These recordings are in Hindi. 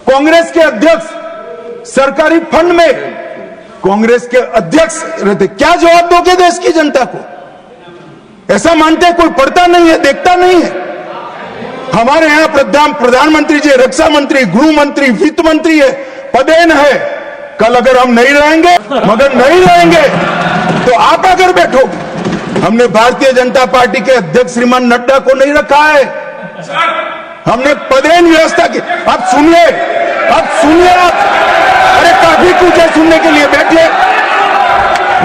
कांग्रेस के अध्यक्ष सरकारी फंड में कांग्रेस के अध्यक्ष रहते, क्या जवाब दोगे देश की जनता को? ऐसा मानते कोई पढ़ता नहीं है, देखता नहीं है? हमारे यहां प्रधानमंत्री जी, रक्षा मंत्री, गृह मंत्री, वित्त मंत्री है, पदेन है। कल अगर हम नहीं रहेंगे, मगर नहीं रहेंगे तो आप अगर बैठो। हमने भारतीय जनता पार्टी के अध्यक्ष श्रीमान नड्डा को नहीं रखा है, हमने पदेन व्यवस्था की। अब सुनिए आप, अरे काफी कुछ है सुनने के लिए, बैठिए।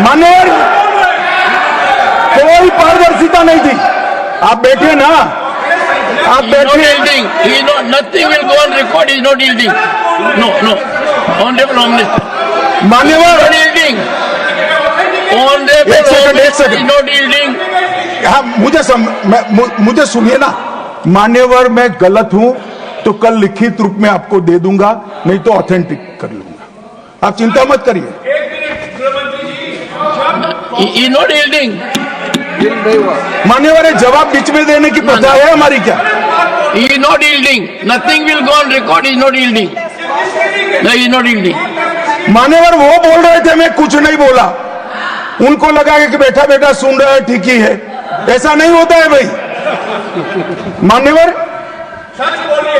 मान्यवर, कोई पारदर्शिता नहीं थी। आप बैठिए ना, आप बैठिए। Nothing will go on record. He is not yielding. No. Honorable Home Minister. मान्यवर, Not yielding. Honorable एक second. He is not yielding. हाँ, मुझे सुनिए ना। मान्यवर, मैं गलत हूं तो कल लिखित रूप में आपको दे दूंगा, नहीं तो ऑथेंटिक कर लूंगा। आप चिंता मत करिए। He is not yielding. मान्यवर, जवाब बीच में देने की प्रथा है हमारी क्या? He is not yielding. Nothing will go on record. He is not yielding. No, he is not yielding. मान्यवर, वो बोल रहे थे, मैं कुछ नहीं बोला। उनको लगा कि बैठा बैठा सुन रहा है, ठीक ही है। ऐसा नहीं होता है भाई। मान्यवर,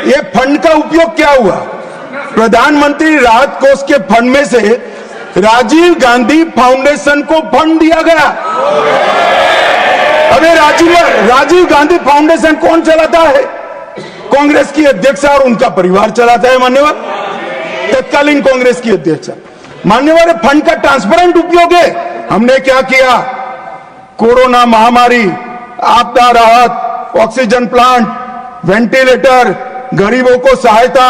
ये फंड का उपयोग क्या हुआ? प्रधानमंत्री राहत कोष के फंड में से राजीव गांधी फाउंडेशन को फंड दिया गया। अबे राजीव गांधी फाउंडेशन कौन चलाता है? कांग्रेस की अध्यक्ष और उनका परिवार चलाता है। मान्यवर, तत्कालीन कांग्रेस की अध्यक्ष। मान्यवर, फंड का ट्रांसपेरेंट उपयोग है। हमने क्या किया? कोरोना महामारी, आपदा राहत, ऑक्सीजन प्लांट, वेंटिलेटर, गरीबों को सहायता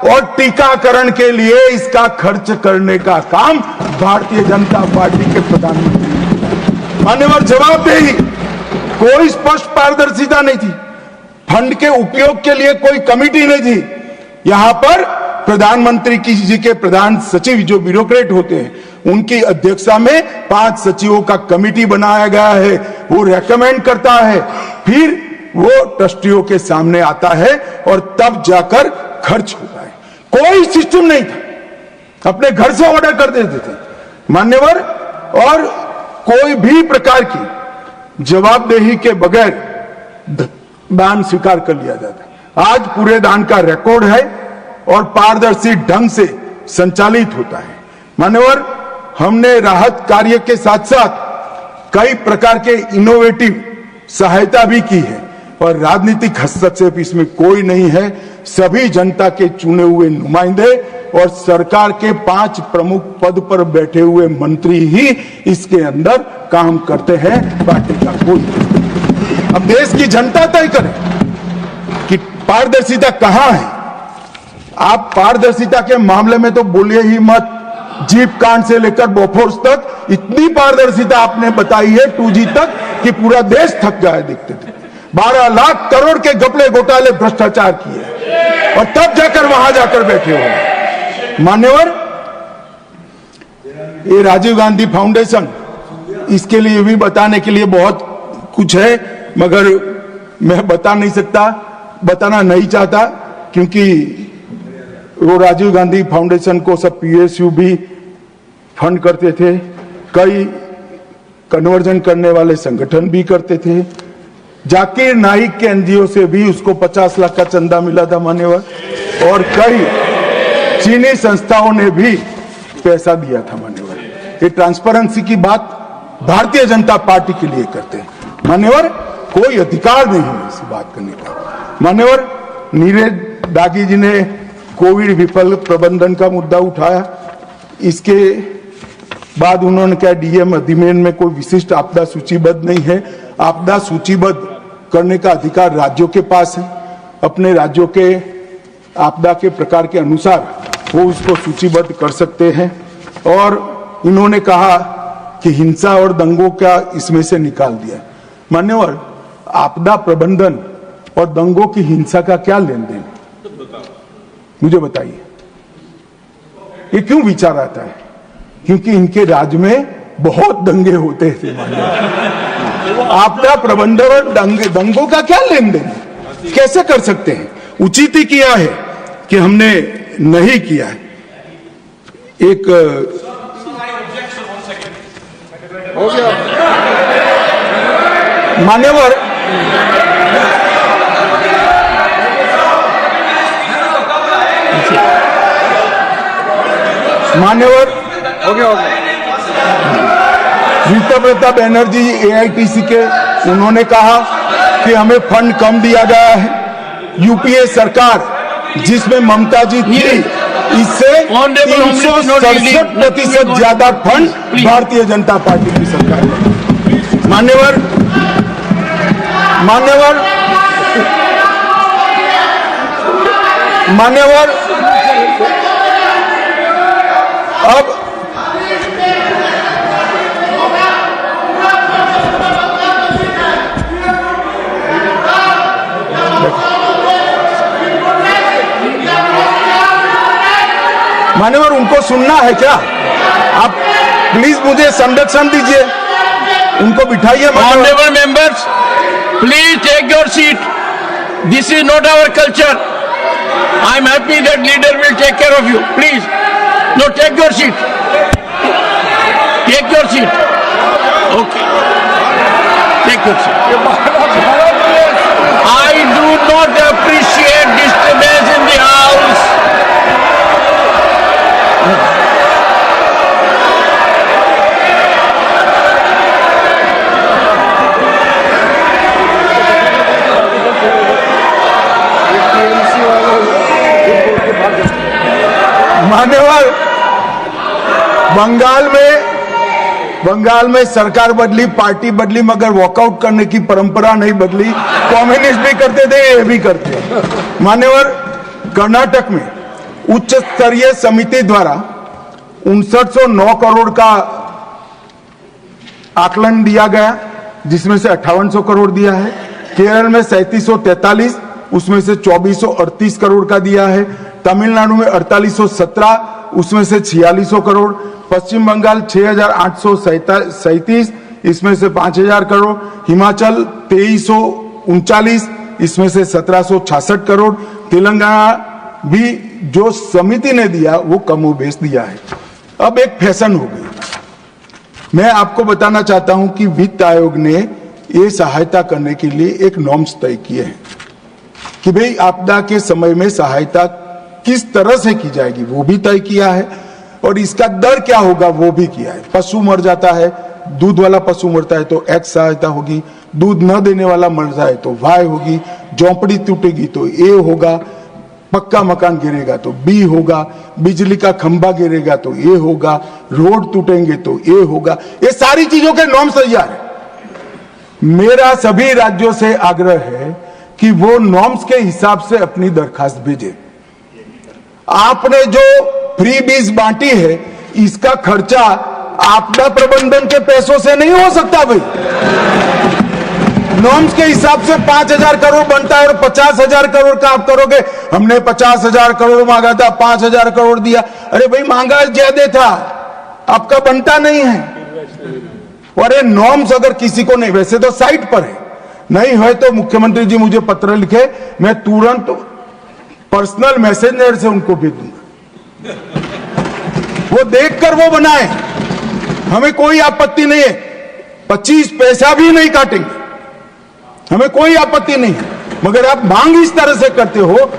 और टीकाकरण के लिए इसका खर्च करने का काम भारतीय जनता पार्टी के प्रधानमंत्री। मान्यवर, जवाबदेही, कोई स्पष्ट पारदर्शिता नहीं थी। फंड के उपयोग के लिए कोई कमिटी नहीं थी। यहां पर प्रधानमंत्री जी के प्रधान सचिव जो ब्यूरोक्रेट होते हैं, उनकी अध्यक्षता में 5 सचिवों का कमिटी बनाया गया है। वो रेकमेंड करता है, फिर वो ट्रस्टियों के सामने आता है और तब जाकर खर्च होता है। कोई सिस्टम नहीं था, अपने घर से ऑर्डर कर देते थे मान्यवर, और कोई भी प्रकार की जवाबदेही के बगैर दान स्वीकार कर लिया जाता है। आज पूरे दान का रिकॉर्ड है और पारदर्शी ढंग से संचालित होता है। मान्यवर, हमने राहत कार्य के साथ साथ कई प्रकार के इनोवेटिव सहायता भी की है और राजनीतिक हस्तक्षेप इसमें कोई नहीं है। सभी जनता के चुने हुए नुमाइंदे और सरकार के 5 प्रमुख पद पर बैठे हुए मंत्री ही इसके अंदर काम करते हैं, पार्टी का कोई। अब देश की जनता तय करे कि पारदर्शिता कहां है। आप पारदर्शिता के मामले में तो बोलिए ही मत। जीप कांड से लेकर बोफोर्स तक इतनी पारदर्शिता आपने बताई है, 2G तक, कि पूरा देश थक गया देखते थे। 12 लाख करोड़ के घपले घोटाले भ्रष्टाचार किए और तब जाकर वहां जाकर बैठे हो। मान्यवर, ये राजीव गांधी फाउंडेशन, इसके लिए भी बताने के लिए बहुत कुछ है, मगर मैं बता नहीं सकता, बताना नहीं चाहता, क्योंकि वो राजीव गांधी फाउंडेशन को सब PSU भी फंड करते थे, कई कन्वर्जन करने वाले संगठन भी करते थे। जाकिर नाइक के NGO से भी उसको 50 लाख का चंदा मिला था मान्यवर, और कई चीनी संस्थाओं ने भी पैसा दिया था मान्यवर। ये ट्रांसपेरेंसी की बात भारतीय जनता पार्टी के लिए करते हैं मान्यवर। कोई अधिकार नहीं है इस बात करने का। मान्यवर, नीरज दागी जी ने कोविड विफल प्रबंधन का मुद्दा उठाया। इसके बाद उन्होंने कहा DM अधिनियम में कोई विशिष्ट आपदा सूचीबद्ध नहीं है। आपदा सूचीबद्ध करने का अधिकार राज्यों के पास है। अपने राज्यों के आपदा के प्रकार के अनुसार वो उसको सूचीबद्ध कर सकते हैं। और इन्होंने कहा कि हिंसा और दंगों का इसमें से निकाल दिया। मान्यवर, आपदा प्रबंधन और दंगों की हिंसा का क्या लेन देन, मुझे बताइए। ये क्यों विचार आता है? क्योंकि इनके राज्य में बहुत दंगे होते थे। आपदा प्रबंधन और दंगों का क्या लेन देन, कैसे कर सकते हैं? उचित ही किया है कि हमने नहीं किया है। एक मान्यवर ऋतुव्रता बैनर्जी एआईटीसी के, उन्होंने कहा कि हमें फंड कम दिया गया है। यूपीए सरकार जिसमें ममता जी थी, इससे 367% ज्यादा फंड भारतीय जनता पार्टी की सरकार है। मान्यवर अब मान्यवर उनको सुनना है क्या? आप प्लीज मुझे संरक्षण दीजिए, उनको बिठाइए। Honorable members, please take your seat. This is not our culture. I am happy that leader will take care of you. Please, no, take your seat. Take your seat. Okay. Take your seat. I do not appreciate disturbance in the house. मान्यवर, बंगाल में सरकार बदली, पार्टी बदली, मगर वॉकआउट करने की परंपरा नहीं बदली। कम्युनिस्ट भी करते थे, ये भी करते हैं। मान्यवर, कर्नाटक में उच्च स्तरीय समिति द्वारा 5909 करोड़ का आकलन दिया गया, जिसमें से 5800 करोड़ दिया है। केरल में 3743, उसमें से 2438 करोड़ का दिया है। तमिलनाडु में 4817, उसमें से 4600 करोड़। पश्चिम बंगाल 6837, इसमें से 5000 करोड़। हिमाचल 2339, इसमें से 1766 करोड़। तेलंगाना भी जो समिति ने दिया वो कमोबेश दिया है। अब एक फैशन हो गई। मैं आपको बताना चाहता हूं कि वित्त आयोग ने ये सहायता करने के लिए एक नॉर्म्स तय किए हैं कि भाई आपदा के समय में सहायता किस तरह से की जाएगी, वो भी तय किया है, और इसका दर क्या होगा वो भी किया है। पशु मर जाता है, दूध वाला पशु मरता है तो एक्स सहायता होगी, दूध न देने वाला मर जाए तो वाई होगी, झोंपड़ी टूटेगी तो ए होगा, पक्का मकान गिरेगा तो बी होगा, बिजली का खंभा गिरेगा तो ए होगा, रोड टूटेंगे तो ए होगा। ये सारी चीजों के नॉर्म्स तैयार है। मेरा सभी राज्यों से आग्रह है कि वो नॉर्म्स के हिसाब से अपनी दरखास्त भेजे। आपने जो फ्री बीज बांटी है, इसका खर्चा आपदा प्रबंधन के पैसों से नहीं हो सकता भाई। नॉर्म्स के हिसाब से 5000 करोड़ बनता है और 50,000 करोड़ का आप करोगे। हमने 50,000 करोड़ मांगा था, 5000 करोड़ दिया। अरे भाई, मांगा ज्यादा था, आपका बनता नहीं है। और ये नॉर्म्स अगर किसी को नहीं, वैसे तो साइट पर है, नहीं है तो मुख्यमंत्री जी मुझे पत्र लिखे, मैं तुरंत पर्सनल मैसेंजर से उनको भेज दूंगा, वो देखकर वो बनाए। हमें कोई आपत्ति नहीं है, 25 पैसा भी नहीं काटेंगे, हमें कोई आपत्ति नहीं है, मगर आप मांग इस तरह से करते हो